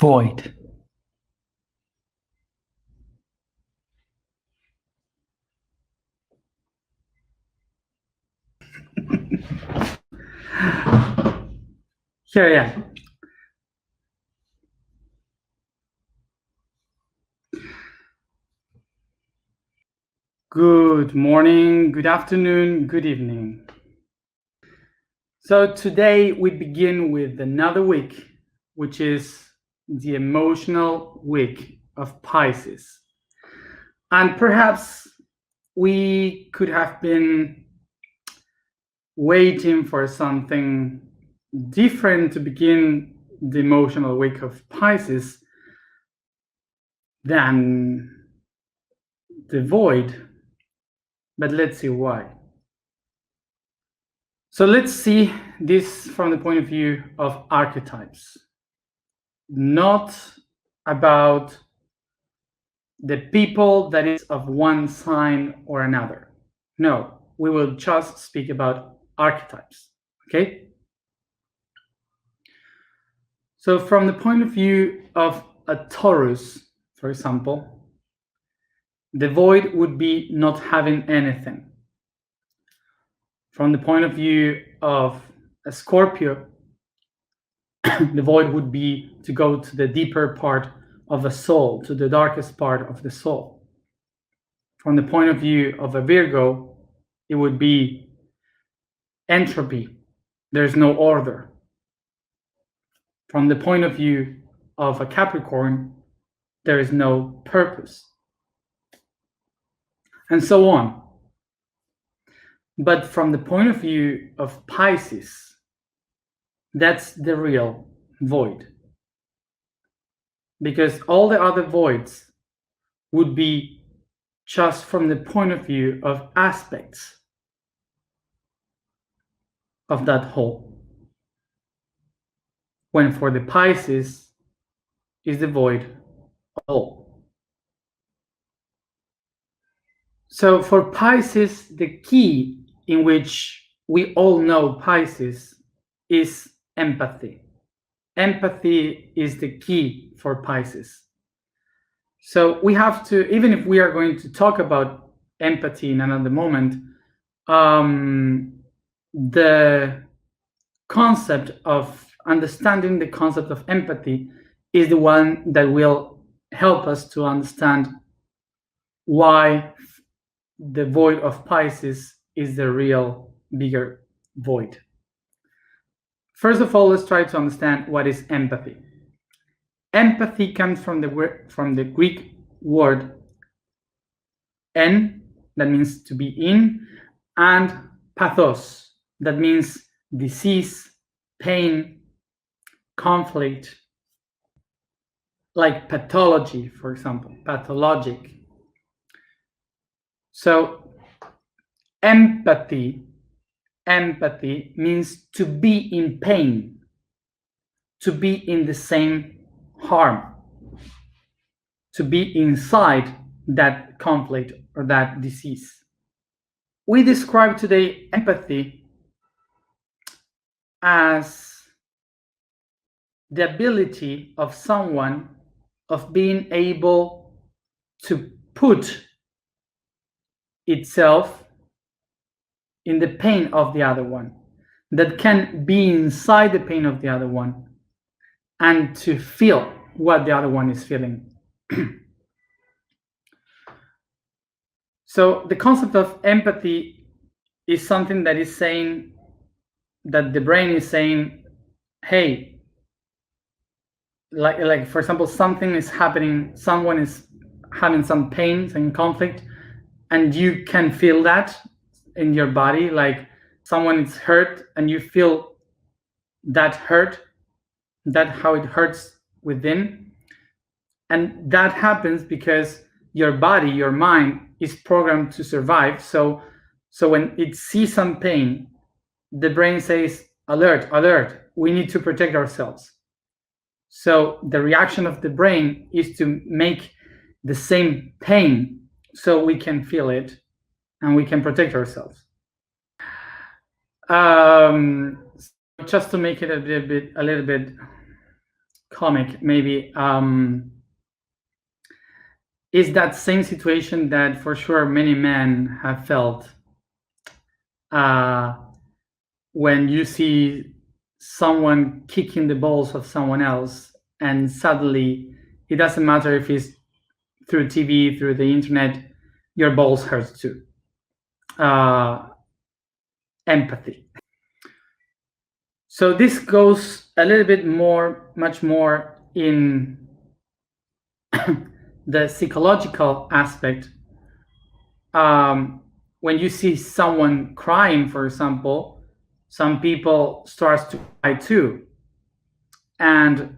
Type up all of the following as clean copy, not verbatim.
void. Here I am. Good morning, good afternoon, good evening. So today we begin with another week, which is the emotional week of Pisces. And perhaps we could have been waiting for something different to begin the emotional week of Pisces than the void. But let's see why. So let's see this from the point of view of archetypes, not about the people that is of one sign or another. No, we will just speak about archetypes, okay? So from the point of view of a Taurus, for example, the void would be not having anything. From the point of view of a Scorpio, the void would be to go to the deeper part of a soul, to the darkest part of the soul. From the point of view of a Virgo, it would be entropy. There's no order. From the point of view of a Capricorn, there is no purpose. And so on. But from the point of view of Pisces, that's the real void. Because all the other voids would be just from the point of view of aspects of that whole. When for the Pisces is the void all. So for Pisces, the key in which we all know Pisces is empathy. Empathy is the key for Pisces. So we have to, even if we are going to talk about empathy in another moment, the concept of understanding the concept of empathy is the one that will help us to understand why the void of Pisces is the real bigger void. First of all, let's try to understand what is empathy. Empathy comes from the Greek word en, that means to be in, and pathos, that means disease, pain, conflict, like pathology, for example, pathologic. So empathy means to be in pain, to be in the same harm, to be inside that conflict or that disease. We describe today empathy as the ability of someone of being able to put itself in the pain of the other one, that can be inside the pain of the other one and to feel what the other one is feeling. So the concept of empathy is something that is saying that the brain is saying, hey, like for example, something is happening, someone is having some pain, some conflict, and you can feel that in your body, like someone is hurt and you feel that hurt, that how it hurts within. And that happens because your body, your mind is programmed to survive. So when it sees some pain, the brain says, alert, alert, we need to protect ourselves. So the reaction of the brain is to make the same pain so we can feel it and we can protect ourselves. Just to make it a little bit comic, maybe, is that same situation that for sure many men have felt when you see someone kicking the balls of someone else, and suddenly it doesn't matter if it's through TV, through the internet, your balls hurt too. Empathy. So this goes a little bit much more in the psychological aspect. When you see someone crying, for example, some people start to cry too. And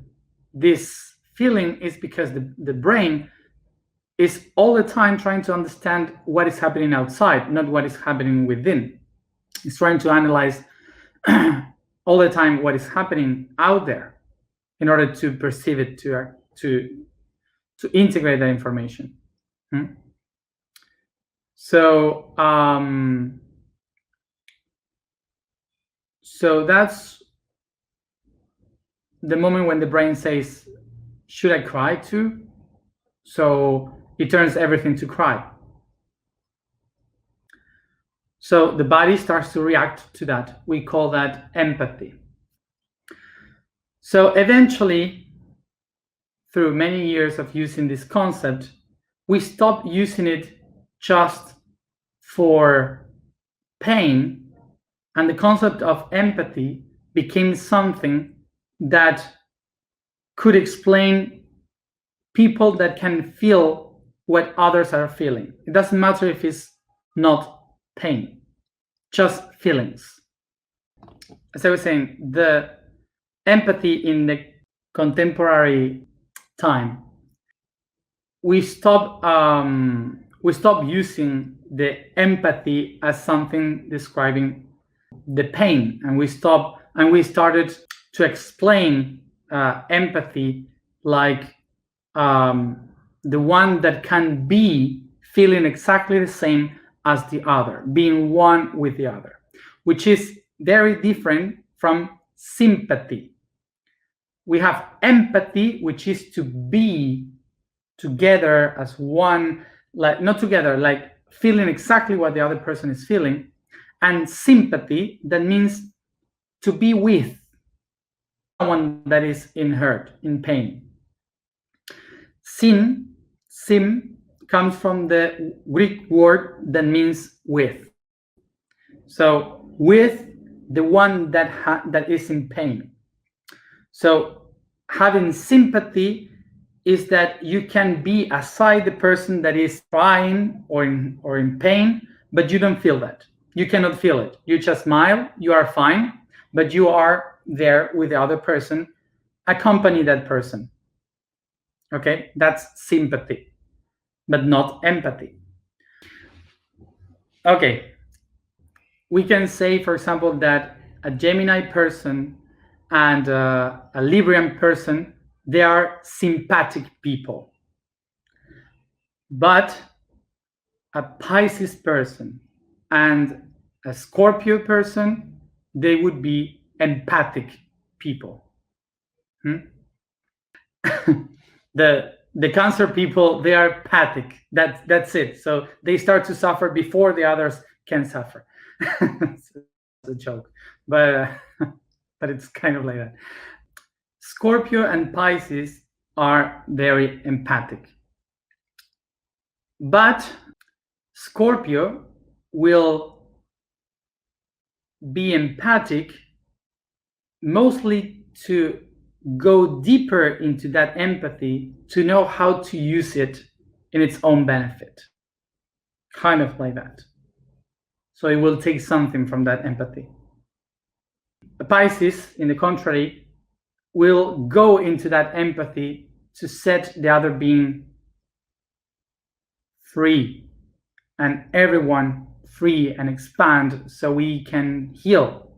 this feeling is because the brain is all the time trying to understand what is happening outside, not what is happening within. It's trying to analyze all the time what is happening out there in order to perceive it, to integrate that information. So so that's the moment when the brain says, should I cry too? So it turns everything to cry. So the body starts to react to that. We call that empathy. So eventually, through many years of using this concept, we stopped using it just for pain, and the concept of empathy became something that could explain people that can feel what others are feeling. It doesn't matter if it's not pain, just feelings. As I was saying, the empathy in the contemporary time, we stop using the empathy as something describing the pain, and we started to explain empathy like the one that can be feeling exactly the same as the other, being one with the other, which is very different from sympathy. We have empathy, which is to be together as one, like not together, like feeling exactly what the other person is feeling, and sympathy, that means to be with someone that is in hurt, in pain. Sim comes from the Greek word that means with. So with the one that is in pain. So having sympathy is that you can be aside the person that is crying or in pain, but you don't feel that. You cannot feel it. You just smile, you are fine, but you are there with the other person, accompany that person. Okay, that's sympathy, but not empathy. Okay, we can say, for example, that a Gemini person and a Librian person, they are sympathetic people. But a Pisces person and a Scorpio person, they would be empathic people. The Cancer people, they are pathic. That's it. So they start to suffer before the others can suffer. It's a joke, but it's kind of like that. Scorpio and Pisces are very empathic, but Scorpio will be empathic mostly to go deeper into that empathy, to know how to use it in its own benefit, kind of like that. So it will take something from that empathy. The Pisces, in the contrary, will go into that empathy to set the other being free, and everyone free, and expand, so we can heal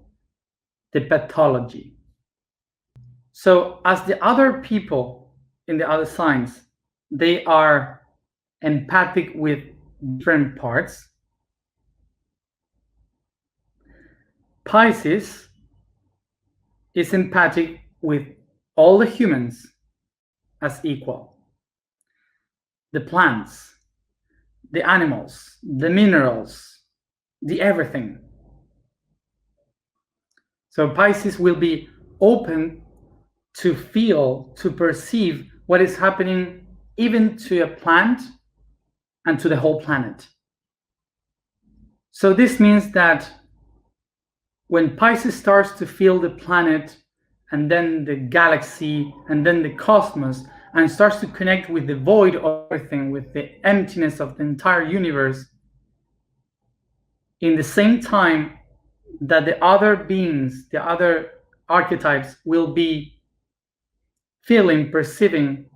the pathology. So as the other people in the other signs, they are empathic with different parts. Pisces is empathic with all the humans as equal, the plants, the animals, the minerals, the everything. So Pisces will be open to feel, to perceive what is happening even to a plant and to the whole planet. So this means that when Pisces starts to feel the planet and then the galaxy and then the cosmos and starts to connect with the void of everything, with the emptiness of the entire universe, in the same time that the other beings, the other archetypes will be feeling, perceiving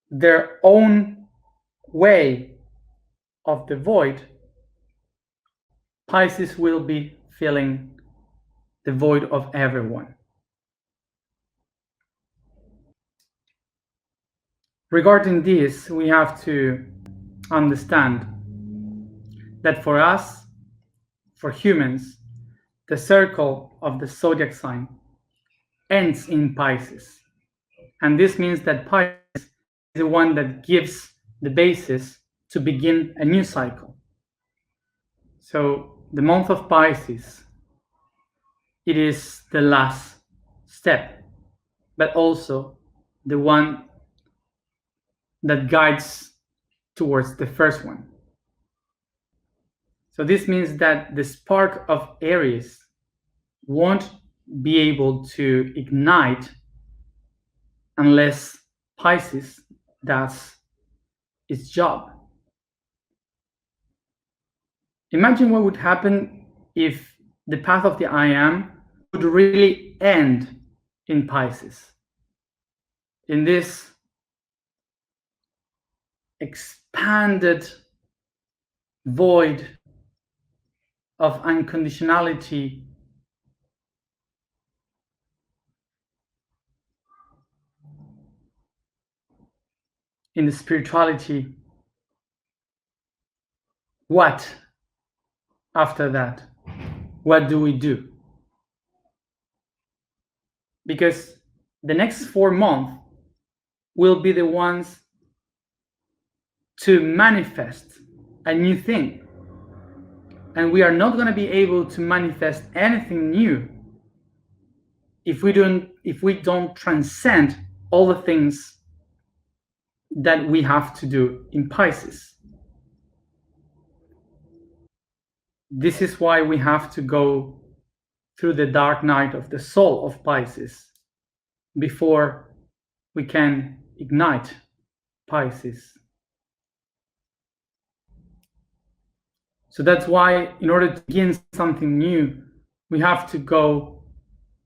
their own way of the void, Pisces will be feeling the void of everyone. Regarding this, we have to understand that for us, for humans, the circle of the zodiac sign ends in Pisces. And this means that Pisces is the one that gives the basis to begin a new cycle. So the month of Pisces, it is the last step, but also the one that guides towards the first one. So this means that the spark of Aries won't be able to ignite unless Pisces does its job. Imagine what would happen if the path of the I Am would really end in Pisces, in this expanded void of unconditionality, in the spirituality. What after that? What do we do? Because the next 4 months will be the ones to manifest a new thing. And we are not going to be able to manifest anything new if we don't transcend all the things that we have to do in Pisces. This is why we have to go through the dark night of the soul of Pisces before we can ignite Pisces. So that's why, in order to begin something new, we have to go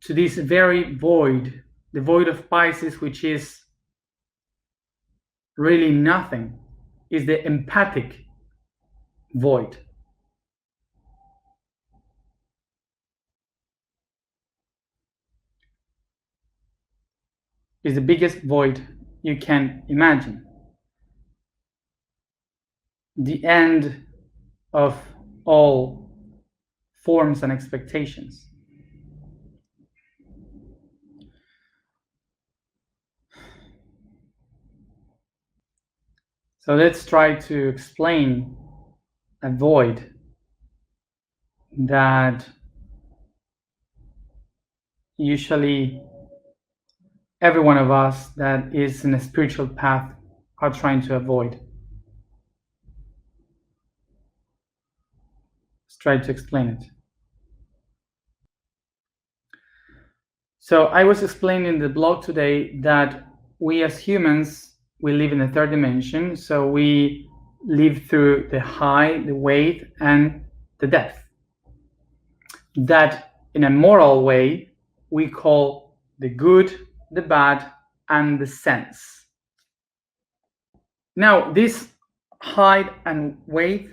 to this very void, the void of Pisces, which is really nothing, is the empathic void. Is the biggest void you can imagine. The end of all forms and expectations. So let's try to explain a void that usually every one of us that is in a spiritual path are trying to avoid. Let's try to explain it. So I was explaining in the blog today that we as humans, we live in the third dimension. So we live through the high, the weight, and the depth. That in a moral way, we call the good, the bad, and the sense. Now, this height and weight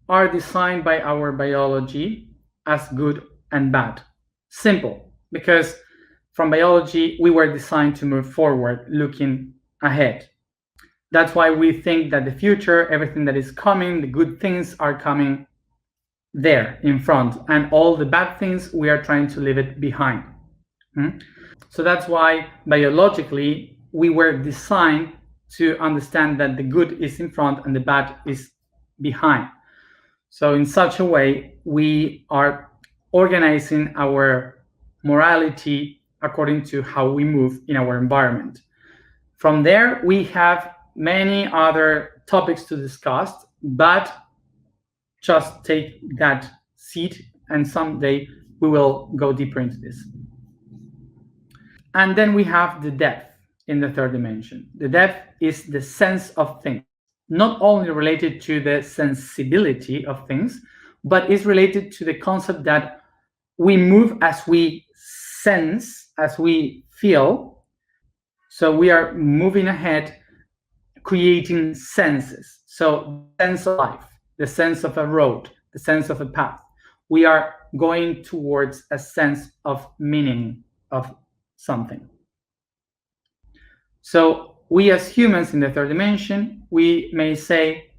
are designed by our biology as good and bad. Simple, because from biology, we were designed to move forward, looking ahead. That's why we think that the future, everything that is coming, the good things are coming there in front, and all the bad things, we are trying to leave it behind. So that's why biologically we were designed to understand that the good is in front and the bad is behind. So in such a way, we are organizing our morality according to how we move in our environment. From there, we have many other topics to discuss, but just take that seat and someday we will go deeper into this. And then we have the depth in the third dimension. The depth is the sense of things, not only related to the sensibility of things, but is related to the concept that we move as we sense, as we feel. So we are moving ahead, creating senses. So the sense of life, the sense of a road, the sense of a path. We are going towards a sense of meaning of something. So we as humans in the third dimension, we may say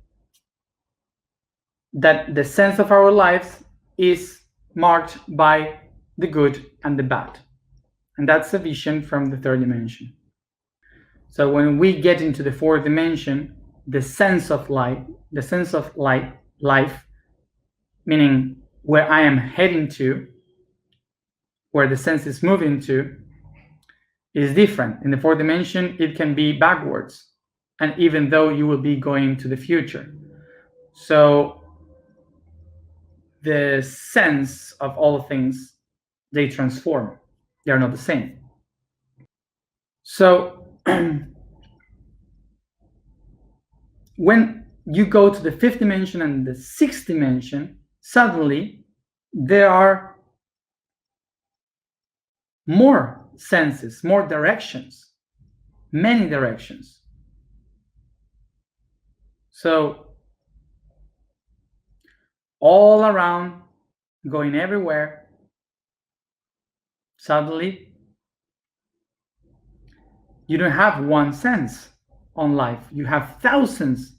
that the sense of our lives is marked by the good and the bad. And that's a vision from the third dimension. So when we get into the fourth dimension, the sense of life, meaning where I am heading to, where the sense is moving to, is different. In the fourth dimension, it can be backwards, and even though you will be going to the future. So the sense of all things, they transform. They are not the same. So when you go to the fifth dimension and the sixth dimension, suddenly there are more senses, more directions, many directions. So all around, going everywhere, suddenly you don't have one sense on life. You have thousands,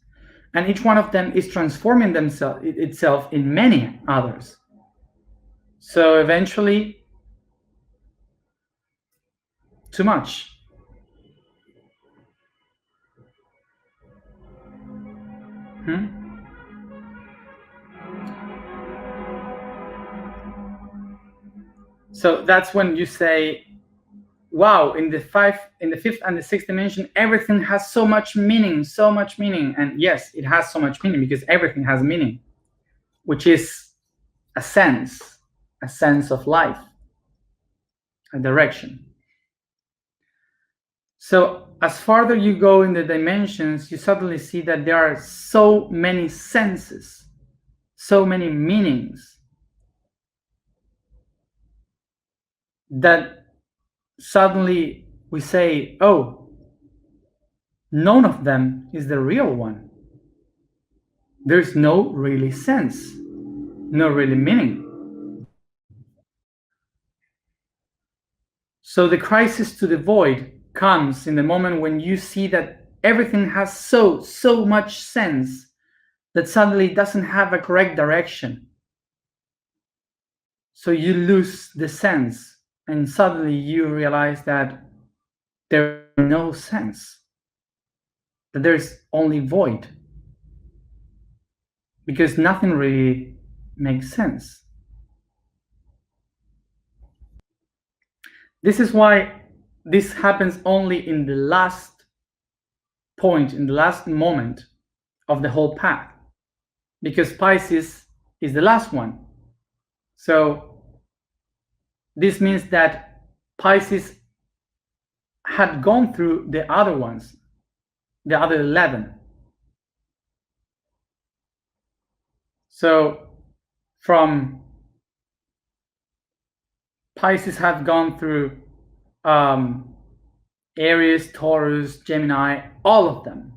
and each one of them is transforming itself in many others. So eventually, too much. So that's when you say, wow, in the fifth and the sixth dimension, everything has so much meaning. And yes, it has so much meaning because everything has meaning, which is a sense of life, a direction. So as farther you go in the dimensions, you suddenly see that there are so many senses, so many meanings, that suddenly we say, oh, none of them is the real one. There's no really sense, no really meaning. So the crisis to the void comes in the moment when you see that everything has so much sense that suddenly it doesn't have a correct direction. So you lose the sense, and suddenly you realize that there is no sense, that there's only void, because nothing really makes sense. This is why this happens only in the last point, in the last moment of the whole path, because Pisces is the last one. So this means that Pisces had gone through the other ones, the other 11. So from Pisces have gone through Aries, Taurus, Gemini, all of them.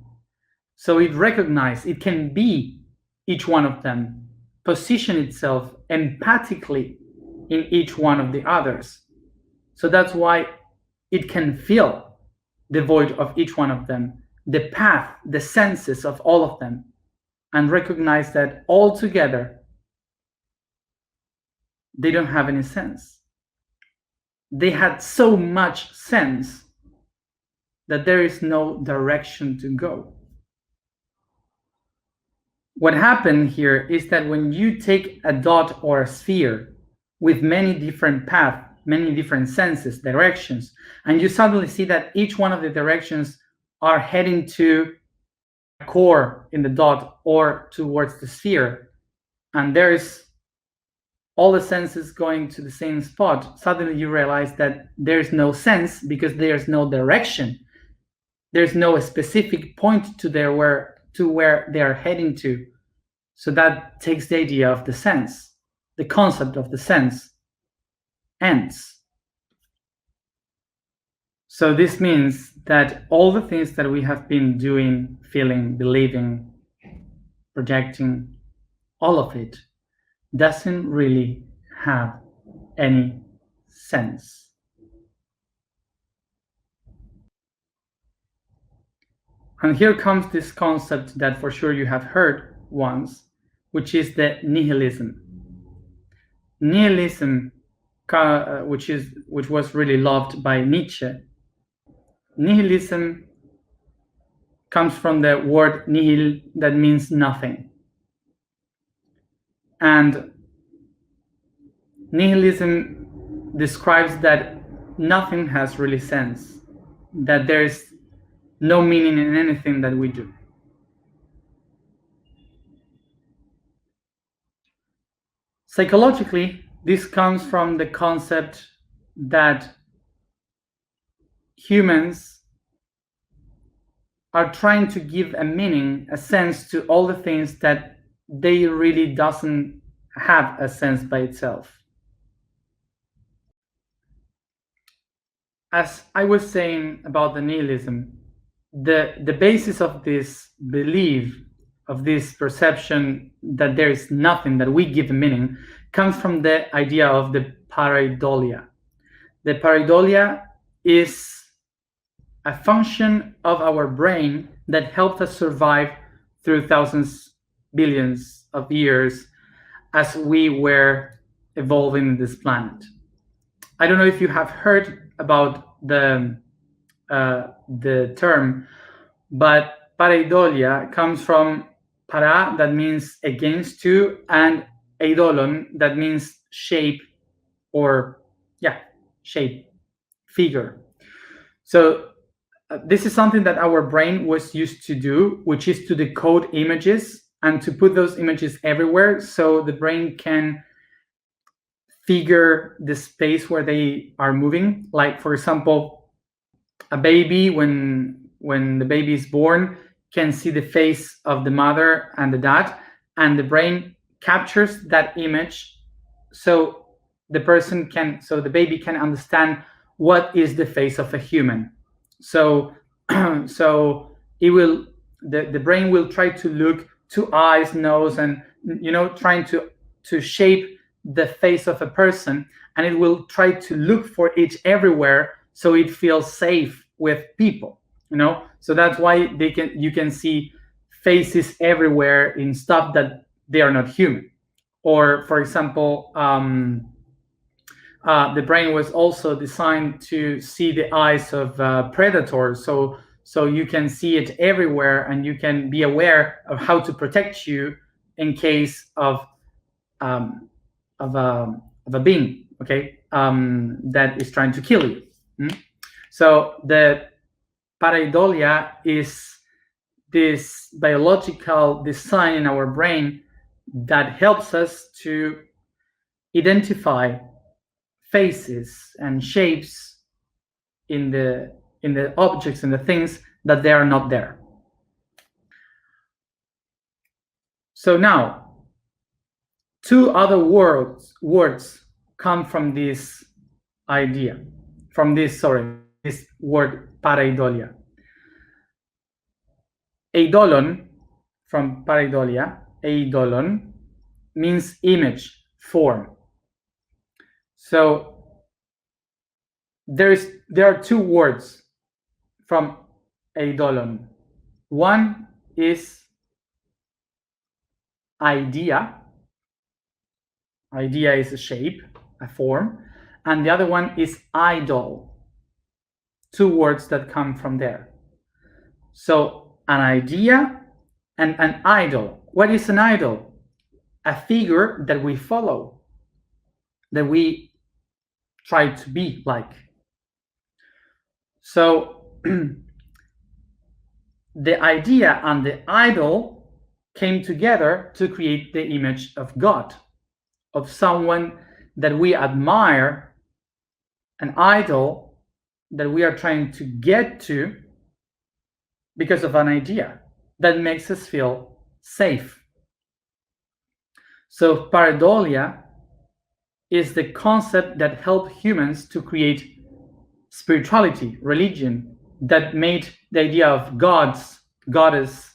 So it recognizes, it can be each one of them, position itself empathically in each one of the others. So that's why it can feel the void of each one of them, the path, the senses of all of them, and recognize that all together they don't have any sense. they had so much sense that there is no direction to go. What happened here is that when you take a dot or a sphere with many different paths, many different senses, directions, and you suddenly see that each one of the directions are heading to a core in the dot or towards the sphere, and there's all the senses going to the same spot, suddenly you realize that there's no sense because there's no direction. There's no specific point to where they are heading to. So that takes the idea of the sense. The concept of the sense ends. So this means that all the things that we have been doing, feeling, believing, projecting, all of it doesn't really have any sense. And here comes this concept that for sure you have heard once, which is the nihilism. Nihilism, which was really loved by Nietzsche. Nihilism comes from the word nihil, that means nothing. And nihilism describes that nothing has really sense, that there's no meaning in anything that we do. Psychologically, this comes from the concept that humans are trying to give a meaning, a sense to all the things that they really doesn't have a sense by itself. As I was saying about the nihilism, the basis of this belief, of this perception that there is nothing, that we give a meaning, comes from the idea of the pareidolia. The pareidolia is a function of our brain that helped us survive through thousands, billions of years as we were evolving in this planet. I don't know if you have heard about the term, but pareidolia comes from para, that means against to, and eidolon, that means shape, or shape, figure. So this is something that our brain was used to do, which is to decode images and to put those images everywhere so the brain can figure the space where they are moving. Like, for example, a baby, when the baby is born, can see the face of the mother and the dad, and the brain captures that image so the baby can understand what is the face of a human. So the brain will try to look to eyes, nose, and trying to shape the face of a person, and it will try to look for it everywhere so it feels safe with people. So that's why you can see faces everywhere in stuff that they are not human. Or, for example, the brain was also designed to see the eyes of predators, so you can see it everywhere, and you can be aware of how to protect you in case of a being, that is trying to kill you. So the pareidolia is this biological design in our brain that helps us to identify faces and shapes in the objects and the things that they are not there. So now, two other words come from this idea, this word pareidolia. Eidolon, from pareidolia, eidolon means image, form. So there are two words from eidolon. One is idea. Idea is a shape, a form, and the other one is idol. Two words that come from there. So an idea and an idol. What is an idol? A figure that we follow, that we try to be like. So the idea and the idol came together to create the image of God, of someone that we admire, an idol that we are trying to get to because of an idea that makes us feel safe. So pareidolia is the concept that helped humans to create spirituality, religion, that made the idea of gods, goddess,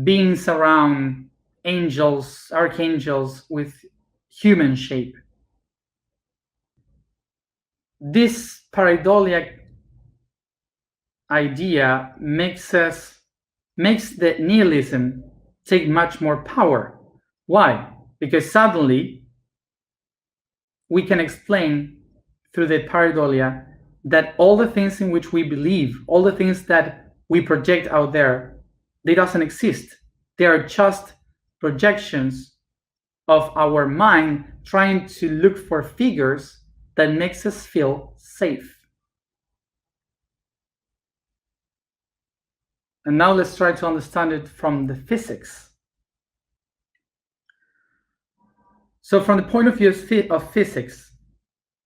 beings around, angels, archangels with human shape. This pareidolia idea makes the nihilism take much more power. Why? Because suddenly we can explain through the pareidolia that all the things in which we believe, all the things that we project out there, they doesn't exist. They are just projections of our mind trying to look for figures that makes us feel safe. And now let's try to understand it from the physics. So from the point of view of physics,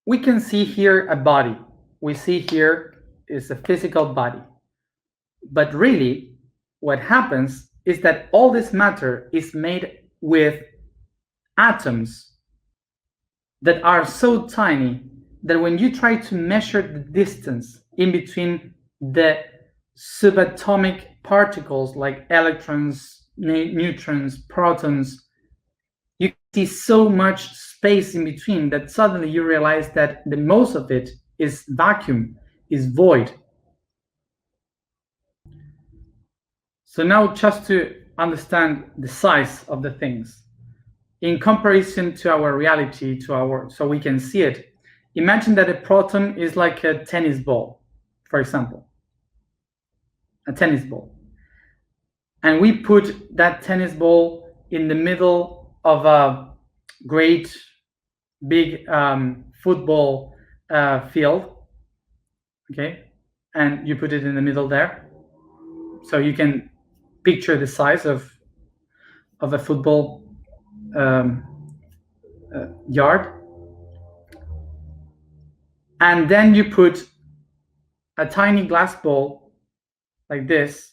we can see here a body. We see here is a physical body. But really, what happens is that all this matter is made with atoms that are so tiny that when you try to measure the distance in between the subatomic particles like electrons, neutrons, protons, you see so much space in between that suddenly you realize that the most of it is vacuum, is void. So now just to understand the size of the things, in comparison to our reality, so we can see it, imagine that a proton is like a tennis ball, for example, a tennis ball. And we put that tennis ball in the middle of a great big football field, okay? And you put it in the middle there. So you can picture the size of a football yard. And then you put a tiny glass ball like this,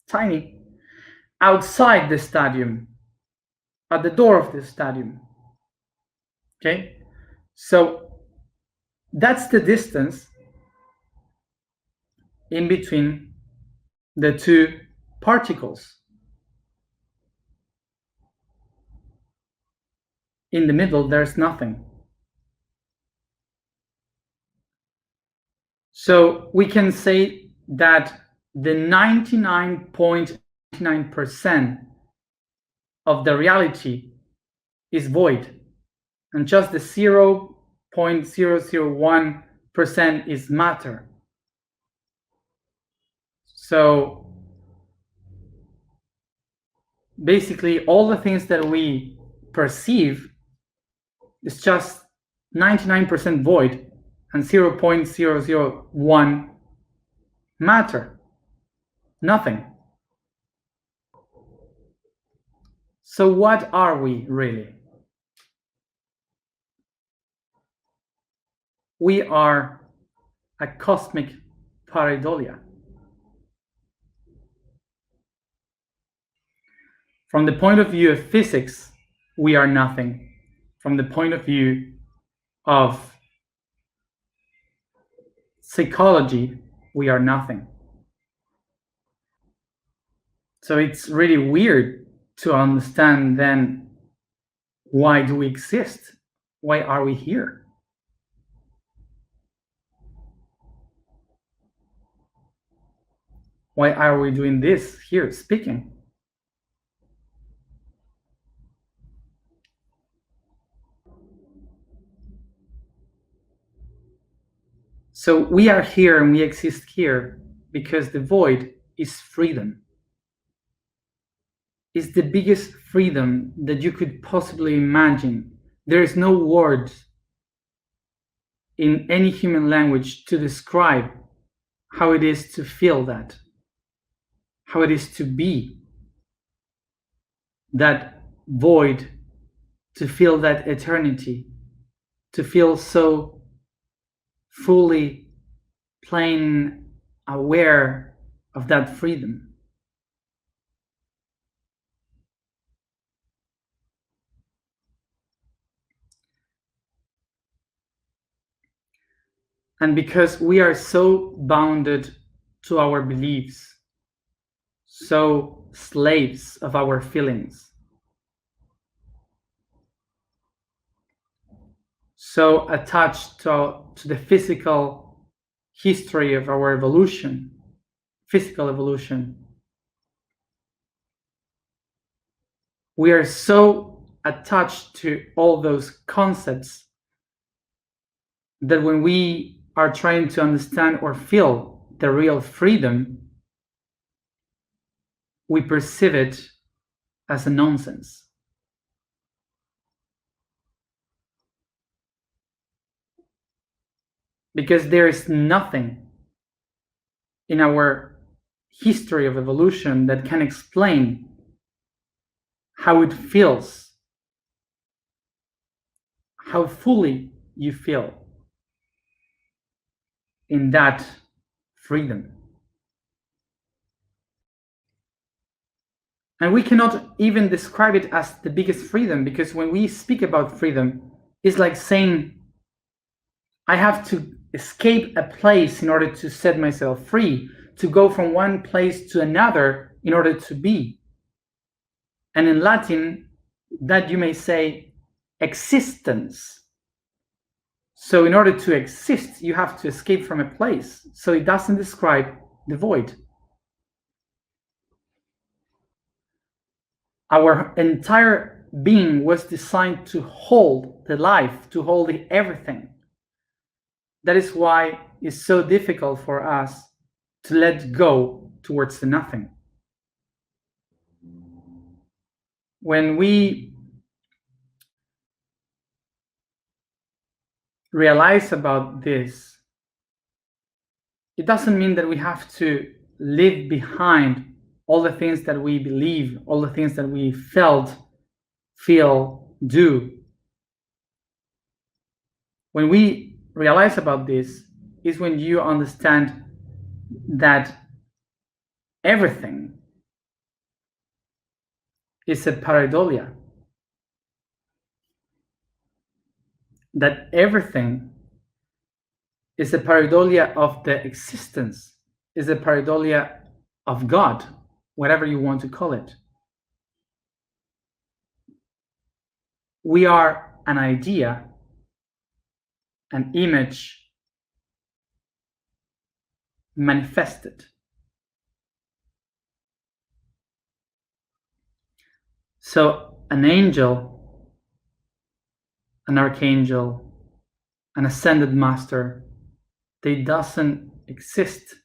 tiny, outside the stadium, at the door of the stadium. Okay, so that's the distance in between the two particles. In the middle, there's nothing. So we can say that the 99.99% of the reality is void, and just the 0.001% is matter. So basically, all the things that we perceive is just 99% void and 0.001 matter. Nothing. So what are we really? We are a cosmic pareidolia. From the point of view of physics, we are nothing. From the point of view of psychology, we are nothing. So it's really weird to understand then, why do we exist? Why are we here? Why are we doing this here, speaking? So we are here and we exist here because the void is freedom. It's the biggest freedom that you could possibly imagine. There is no words in any human language to describe how it is to feel that, how it is to be that void, to feel that eternity, to feel so fully plain aware of that freedom. And because we are so bounded to our beliefs, so slaves of our feelings, so attached to the physical history of our evolution, physical evolution, we are so attached to all those concepts that when we are trying to understand or feel the real freedom, we perceive it as a nonsense. Because there is nothing in our history of evolution that can explain how it feels, how fully you feel in that freedom. And we cannot even describe it as the biggest freedom, because when we speak about freedom, it's like saying, I have to escape a place in order to set myself free, to go from one place to another in order to be. And in Latin, that you may say existence. So in order to exist, you have to escape from a place. So it doesn't describe the void. Our entire being was designed to hold the life, to hold the everything. That is why it's so difficult for us to let go towards the nothing. When we realize about this, it doesn't mean that we have to leave behind all the things that we believe, all the things that we felt, feel, do. When we realize about this is when you understand that everything is a pareidolia, that everything is a pareidolia of the existence, is a pareidolia of God, whatever you want to call it. We are an idea, an image manifested. So an angel, an archangel, an ascended master, they doesn't exist.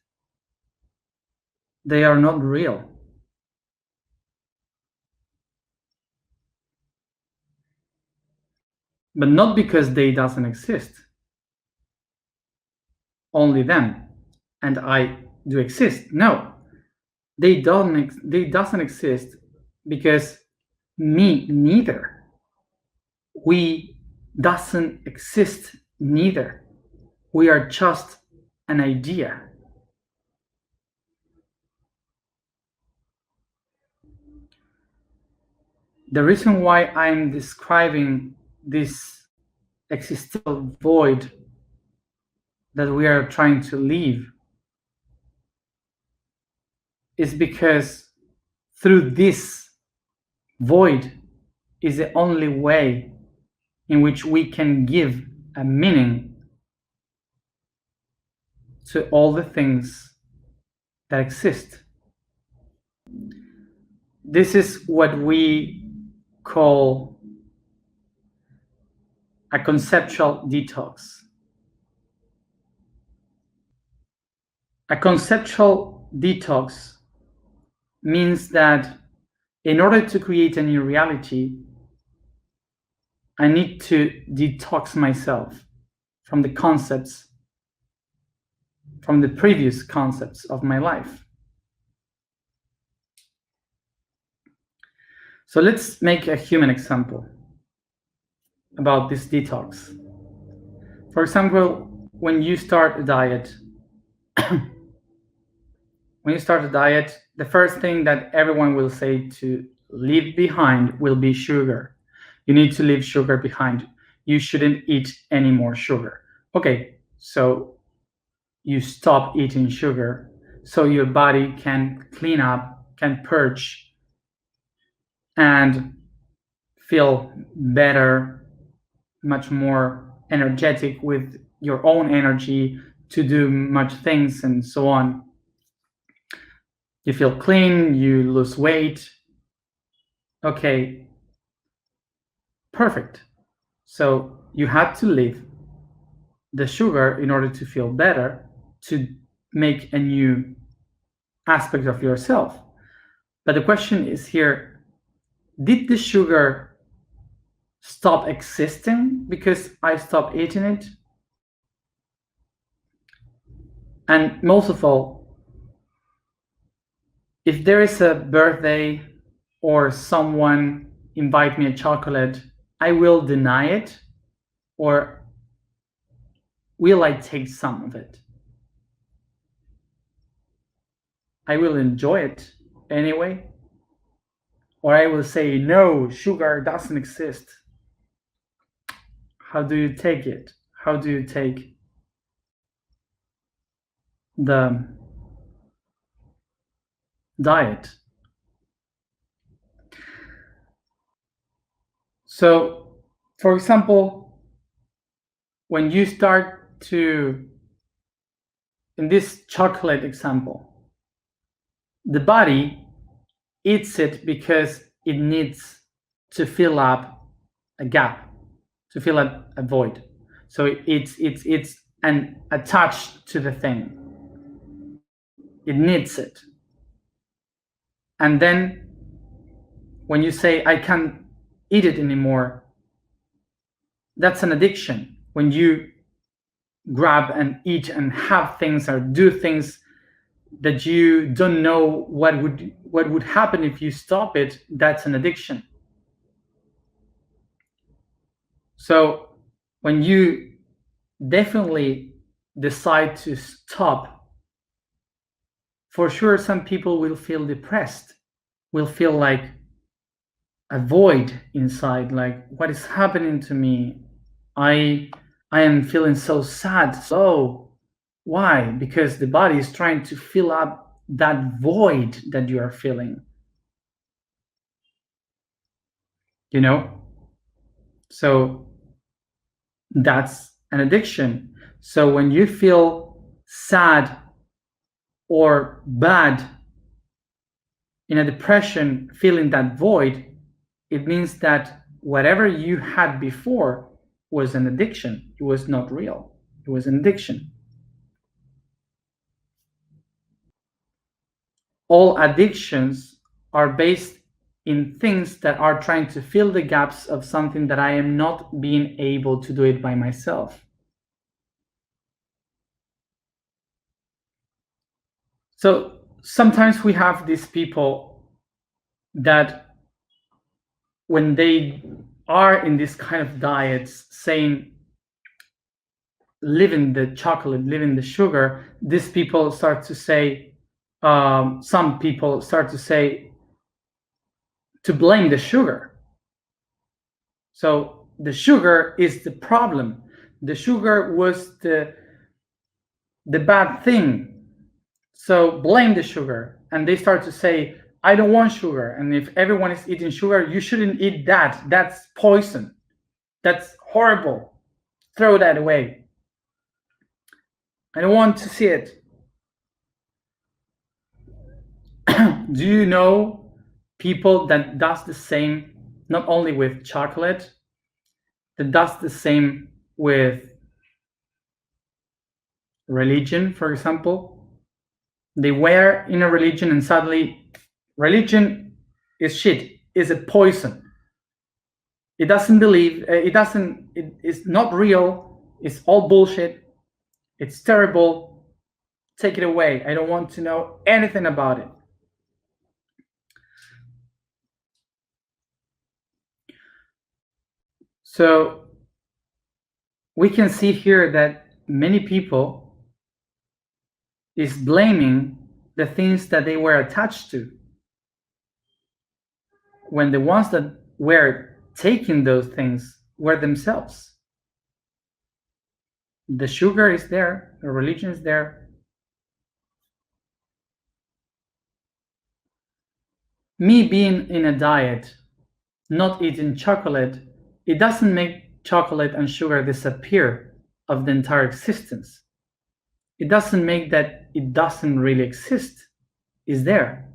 They are not real. But not because they doesn't exist. Only them and I do exist. No, they doesn't exist because me neither. We doesn't exist neither. We are just an idea. The reason why I'm describing this existential void that we are trying to leave is because through this void is the only way in which we can give a meaning to all the things that exist. This is what we call a conceptual detox. A conceptual detox means that in order to create a new reality, I need to detox myself from the concepts, from the previous concepts of my life. So let's make a human example about this detox. For example, when you start a diet, the first thing that everyone will say to leave behind will be sugar. You need to leave sugar behind. You shouldn't eat any more sugar. Okay, so you stop eating sugar so your body can clean up, can purge, and feel better, much more energetic with your own energy to do much things and so on. You feel clean, you lose weight. Okay, perfect. So you had to leave the sugar in order to feel better, to make a new aspect of yourself. But the question is here, did the sugar stop existing because I stopped eating it? And most of all, if there is a birthday or someone invite me a chocolate, I will deny it, or will I take some of it? I will enjoy it anyway, or I will say, no, sugar doesn't exist. How do you take it? How do you take the diet? So, for example, when you start to, in this chocolate example, the body eats it because it needs to fill up a gap, to fill up a void. So it's and attached to the thing. It needs it. And then when you say, I can't eat it anymore, that's an addiction. When you grab and eat and have things or do things that you don't know what would happen if you stop it, that's an addiction. So when you definitely decide to stop, for sure some people will feel depressed, will feel like a void inside, like, what is happening to me? I am feeling so sad. So why? Because the body is trying to fill up that void that you are feeling. You know? So that's an addiction. So when you feel sad or bad, in a depression, feeling that void, it means that whatever you had before was an addiction. It was not real. It was an addiction. All addictions are based in things that are trying to fill the gaps of something that I am not being able to do it by myself. So sometimes we have these people that when they are in this kind of diets saying, living the chocolate, living the sugar, these people start to say, some people start to say, to blame the sugar. So the sugar is the problem. The sugar was the bad thing. So blame the sugar. And they start to say, I don't want sugar. And if everyone is eating sugar, you shouldn't eat that. That's poison. That's horrible. Throw that away. I don't want to see it. Do you know people that does the same, not only with chocolate, that does the same with religion, for example? They were in a religion and suddenly religion is shit, is a poison. It doesn't believe, it's not real, it's all bullshit, it's terrible, take it away. I don't want to know anything about it. So we can see here that many people is blaming the things that they were attached to, when the ones that were taking those things were themselves. The sugar is there, the religion is there. Me being in a diet, not eating chocolate, it doesn't make chocolate and sugar disappear of the entire existence. It doesn't make that it doesn't really exist. It's there.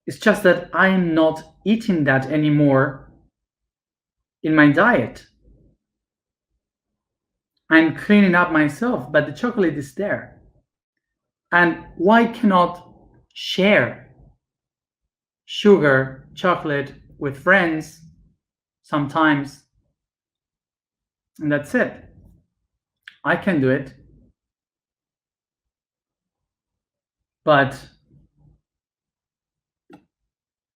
It's just that I'm not eating that anymore in my diet. I'm cleaning up myself, but the chocolate is there. And why cannot share sugar, chocolate with friends sometimes? And that's it. I can do it. But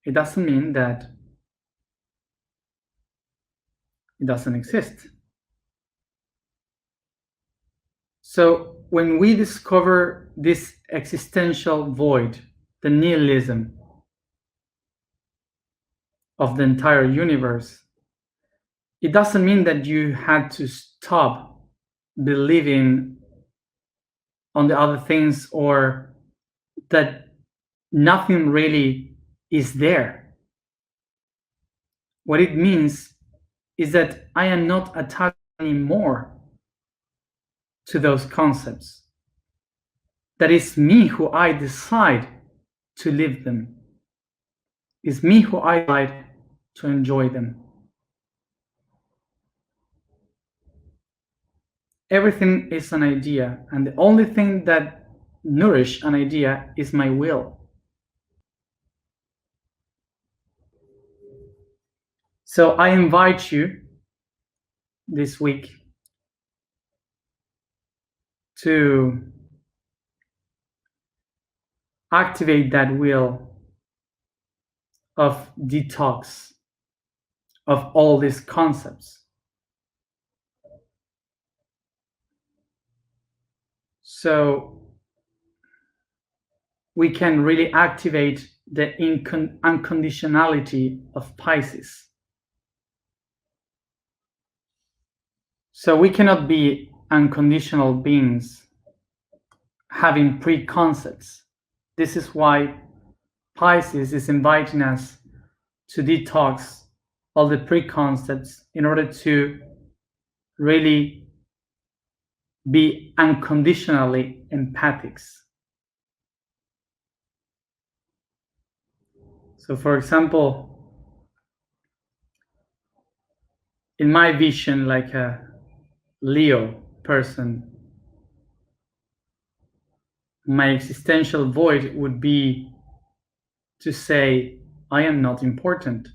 it doesn't mean that it doesn't exist. So when we discover this existential void, the nihilism of the entire universe, it doesn't mean that you had to stop believing on the other things or that nothing really is there. What it means is that I am not attached anymore to those concepts. That is me who I decide to live them. It's me who I decide to enjoy them. Everything is an idea, and the only thing that nourishes an idea is my will. So I invite you this week to activate that will of detox of all these concepts. So we can really activate the unconditionality of Pisces. So we cannot be unconditional beings having preconcepts. This is why Pisces is inviting us to detox all the preconcepts in order to really be unconditionally empathic. So for example, in my vision, like a Leo person, my existential void would be to say, I am not important.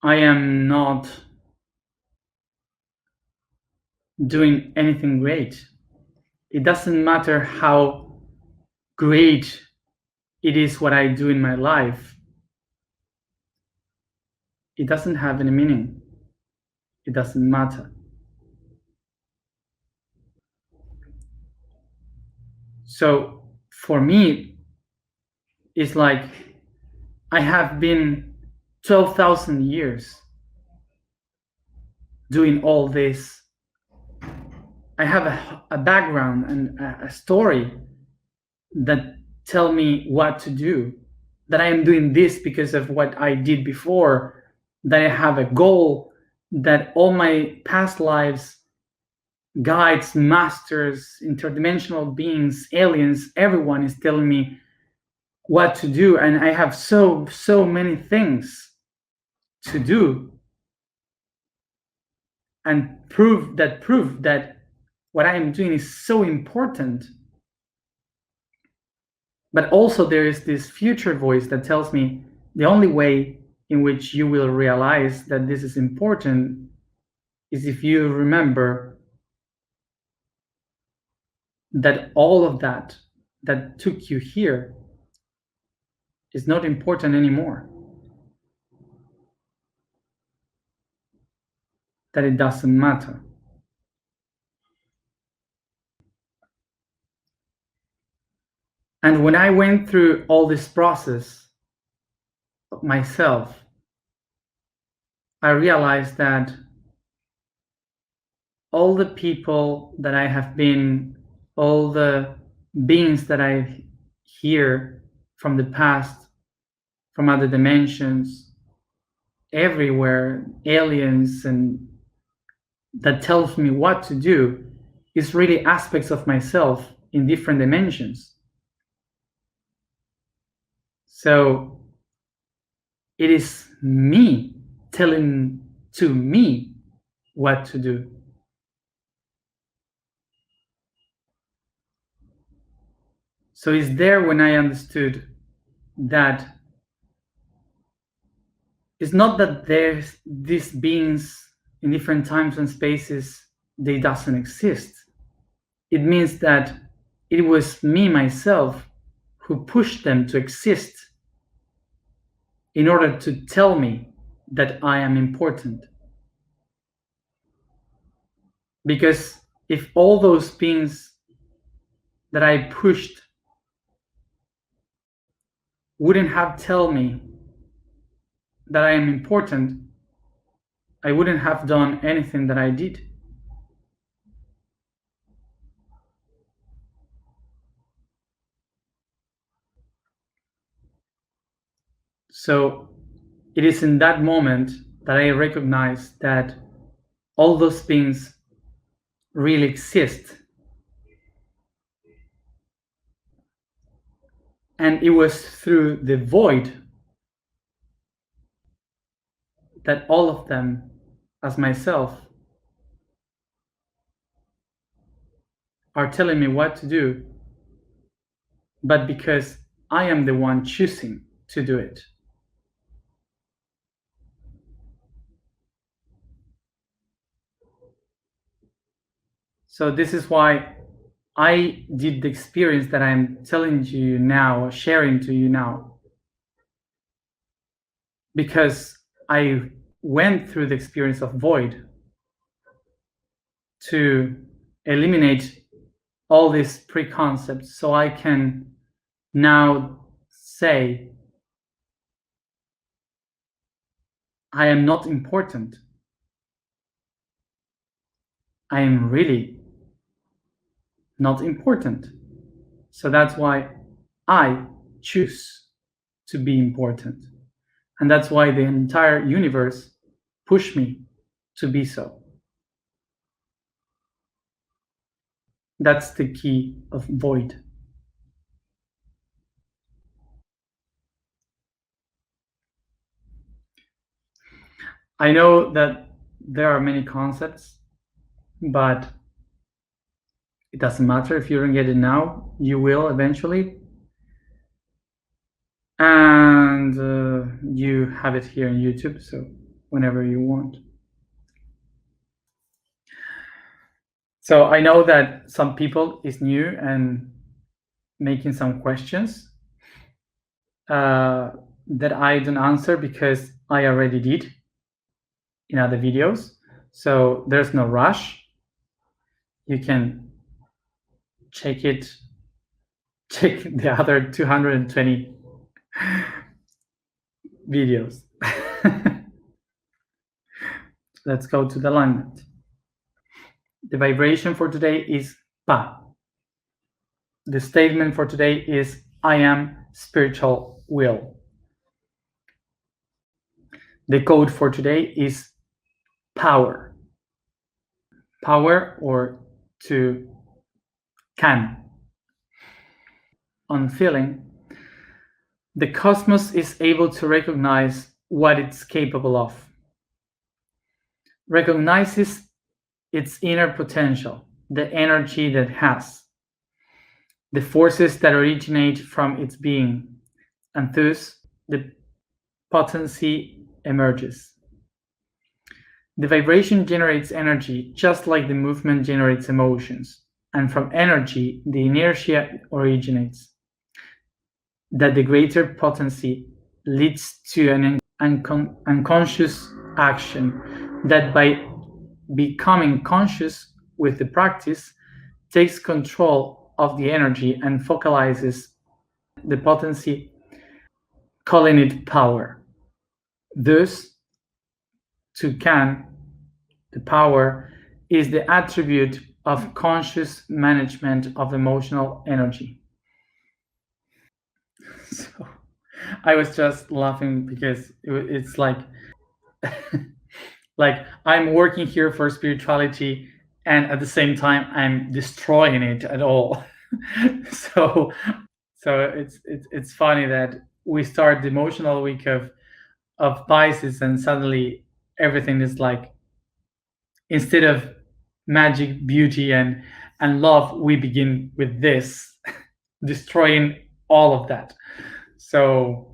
I am not doing anything great. It doesn't matter how great it is what I do in my life. It doesn't have any meaning. It doesn't matter. So for me, it's like I have been 12,000 years doing all this. I have a background and a story that tell me what to do, that I am doing this because of what I did before, that I have a goal, that all my past lives, guides, masters, interdimensional beings, aliens, everyone is telling me what to do, and I have so many things to do. and prove that what I am doing is so important. But also there is this future voice that tells me the only way in which you will realize that this is important is if you remember that all of that took you here is not important anymore. That it doesn't matter. And when I went through all this process of myself, I realized that all the people that I have been, all the beings that I hear from the past, from other dimensions, everywhere, aliens, and that tells me what to do, is really aspects of myself in different dimensions. So it is me telling to me what to do. So it's there when I understood that it's not that there's these beings in different times and spaces, they doesn't exist. It means that it was me, myself, who pushed them to exist in order to tell me that I am important. Because if all those beings that I pushed wouldn't have told me that I am important, I wouldn't have done anything that I did. So it is in that moment that I recognize that all those things really exist. And it was through the void that all of them, as myself, are telling me what to do, but because I am the one choosing to do it. So this is why I did the experience that I'm telling to you now, sharing to you now, because I went through the experience of void to eliminate all these preconcepts, so I can now say, I am not important. I am really not important. So that's why I choose to be important. And that's why the entire universe pushed me to be so. That's the key of void. I know that there are many concepts, but it doesn't matter if you don't get it now, you will eventually. And you have it here on YouTube, so whenever you want. So I know that some people is new and making some questions that I don't answer because I already did in other videos. So there's no rush. You can check the other 220 videos. Let's go to the alignment. The vibration for today is Pa. The statement for today is I am spiritual will. The code for today is power. Power or to can. On feeling, the cosmos is able to recognize what it's capable of. Recognizes its inner potential, the energy that has, the forces that originate from its being, and thus the potency emerges. The vibration generates energy just like the movement generates emotions, and from energy the inertia originates. That the greater potency leads to an unconscious action that by becoming conscious with the practice takes control of the energy and focalizes the potency, calling it power. Thus, to Kant, the power is the attribute of conscious management of emotional energy. So I was just laughing because it's like I'm working here for spirituality and at the same time I'm destroying it at all. so it's funny that we start the emotional week of Pisces and suddenly everything is like, instead of magic, beauty, and love, we begin with this, destroying all of that. So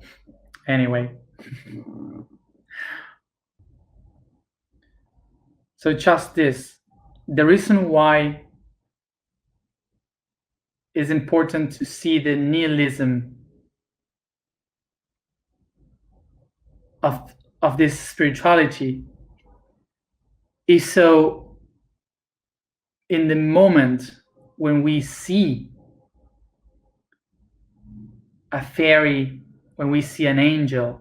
anyway, so just this, the reason why it's important to see the nihilism of this spirituality is so, in the moment when we see a fairy, when we see an angel,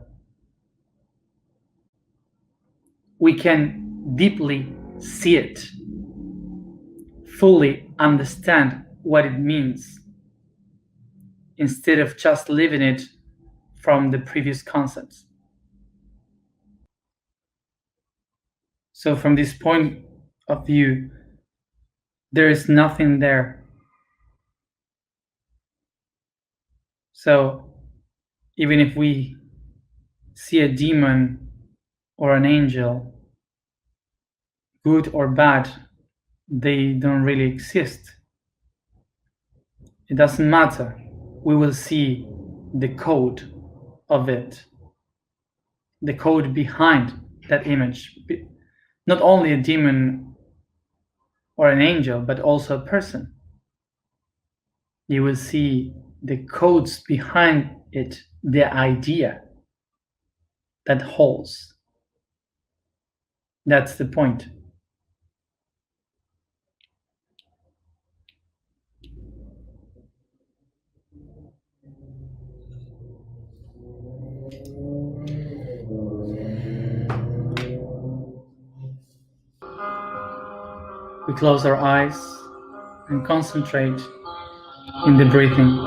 we can deeply see it, fully understand what it means, instead of just living it from the previous concepts. So, from this point of view, there is nothing there. So, even if we see a demon or an angel, good or bad, they don't really exist. It doesn't matter. We will see the code of it, the code behind that image. Not only a demon or an angel, but also a person. You will see the codes behind it, the idea that holds. That's the point. We close our eyes and concentrate in the breathing.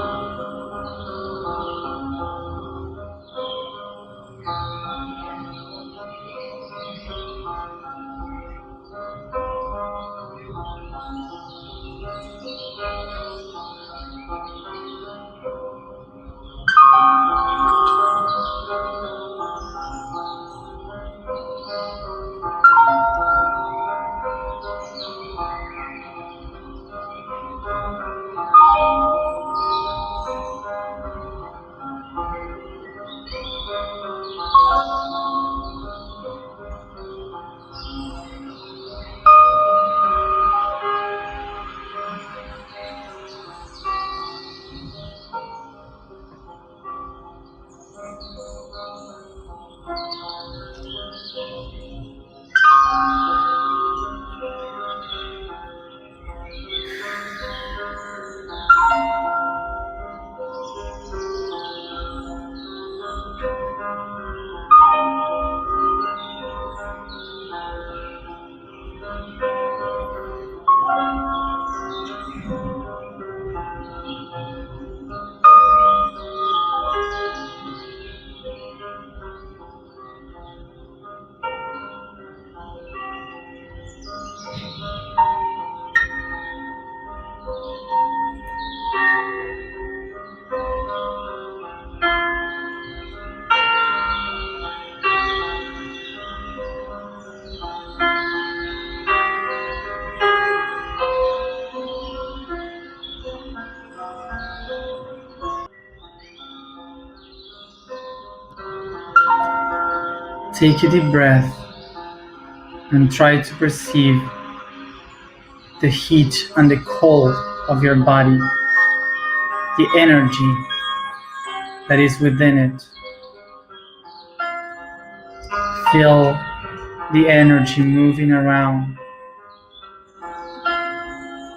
Take a deep breath and try to perceive the heat and the cold of your body, the energy that is within it. Feel the energy moving around,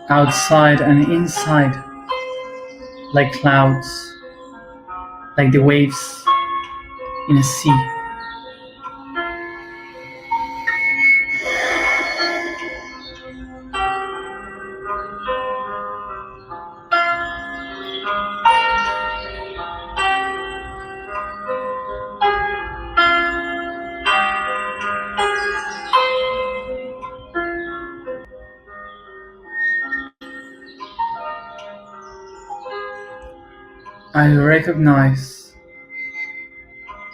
outside and inside, like clouds, like the waves in a sea. I recognize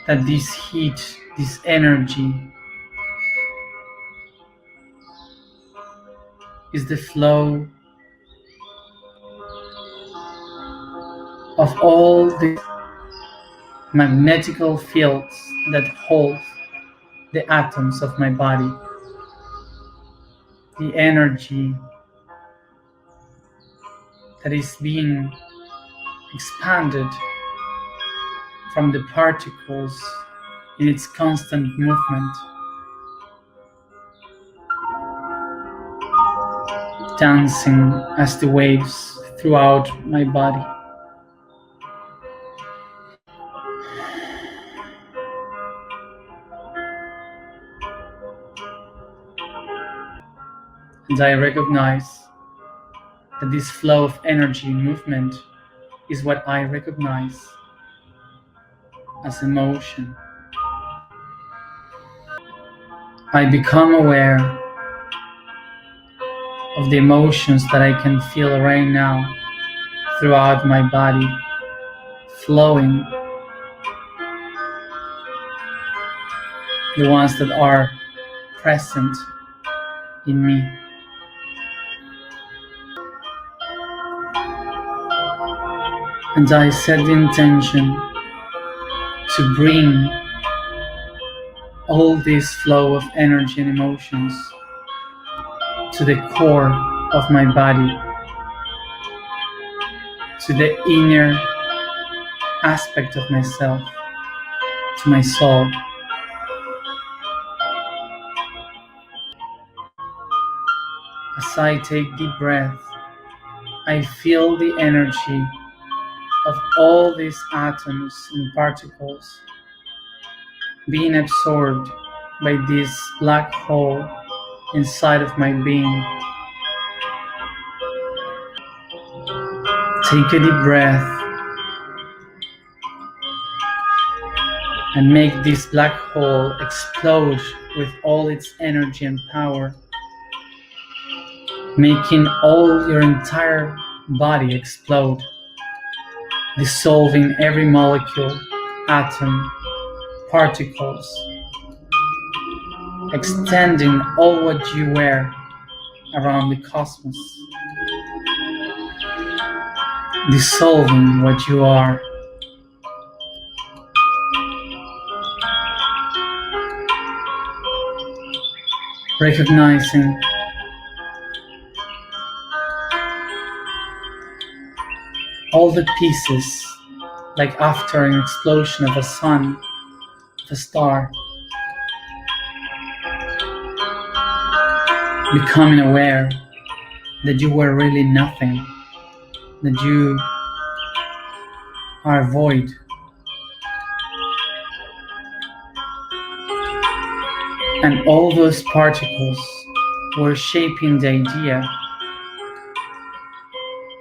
that this heat, this energy, is the flow of all the magnetical fields that hold the atoms of my body, the energy that is being expanded from the particles in its constant movement, dancing as the waves throughout my body. And I recognize that this flow of energy and movement is what I recognize as emotion. I become aware of the emotions that I can feel right now throughout my body, flowing, the ones that are present in me. And I set the intention to bring all this flow of energy and emotions to the core of my body, to the inner aspect of myself, to my soul. As I take deep breath, I feel the energy of all these atoms and particles being absorbed by this black hole inside of my being. Take a deep breath and make this black hole explode with all its energy and power, making all your entire body explode, dissolving every molecule, atom, particles, extending all what you were around the cosmos, dissolving what you are. Recognizing all the pieces, like after an explosion of a sun, of a star, becoming aware that you were really nothing, that you are void. And all those particles were shaping the idea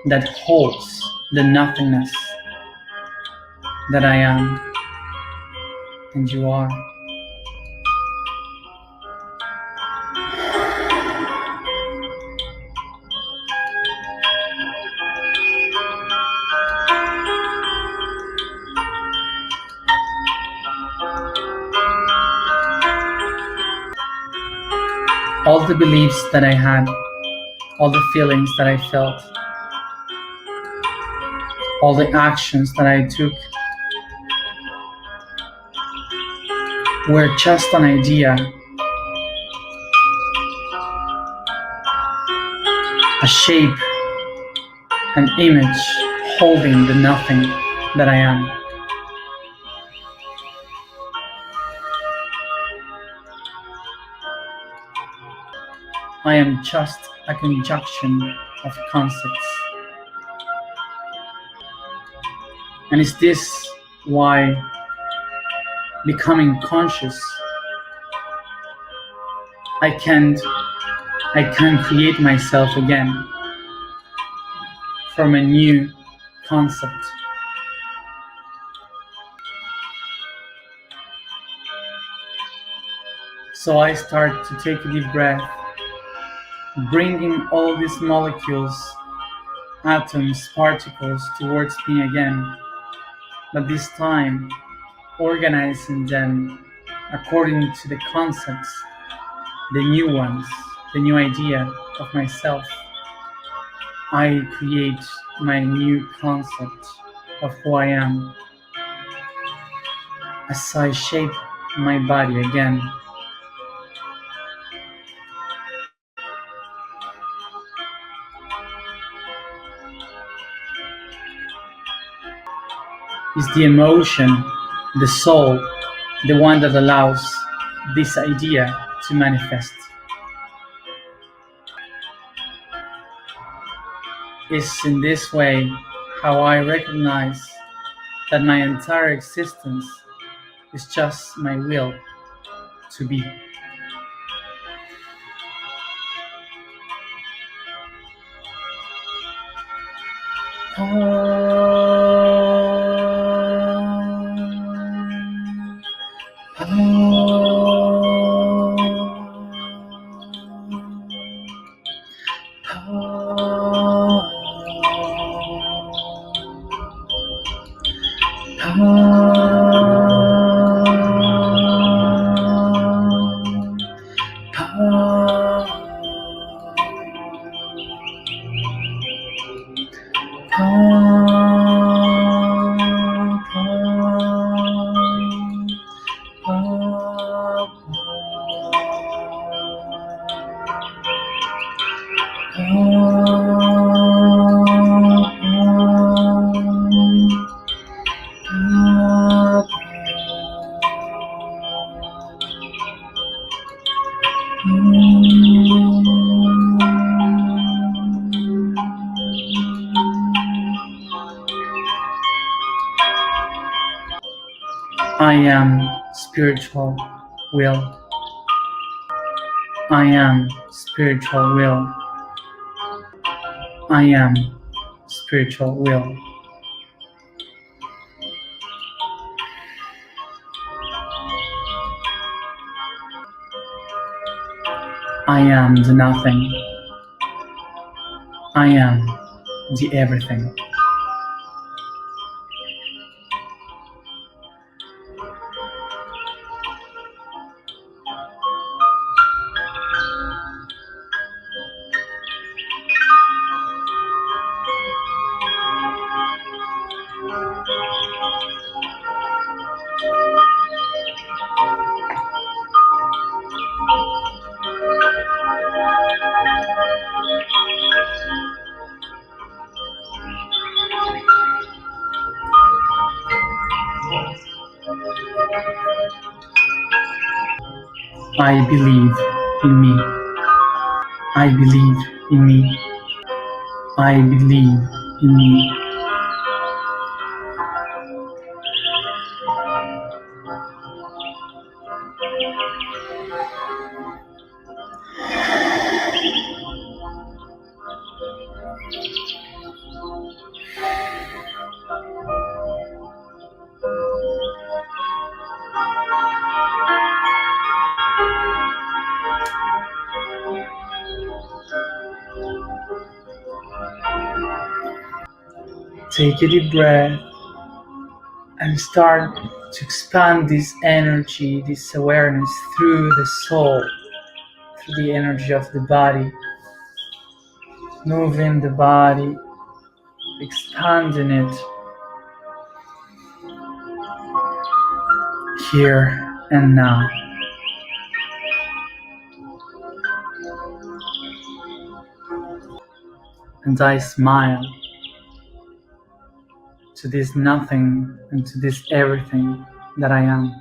that holds the nothingness that I am and you are. All the beliefs that I had, all the feelings that I felt, all the actions that I took, where just an idea, a shape, an image holding the nothing that I am. I am just a conjunction of concepts. And is this why becoming conscious, I can create myself again from a new concept? So I start to take a deep breath, bringing all these molecules, atoms, particles towards me again, but this time organizing them according to the concepts, the new ones, the new idea of myself. I create my new concept of who I am as I shape my body again. Is the emotion, the soul, the one that allows this idea to manifest. Is in this way how I recognize that my entire existence is just my will to be. I am spiritual will. I am spiritual will. I am spiritual will. I am the nothing. I am the everything. I believe in me. I believe in me. I believe in me. Take a deep breath and start to expand this energy, this awareness through the soul, through the energy of the body, moving the body, expanding it here And now, and I smile to this nothing and to this everything that I am.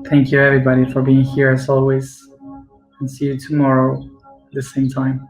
Thank you, everybody, for being here as always, and see you tomorrow at the same time.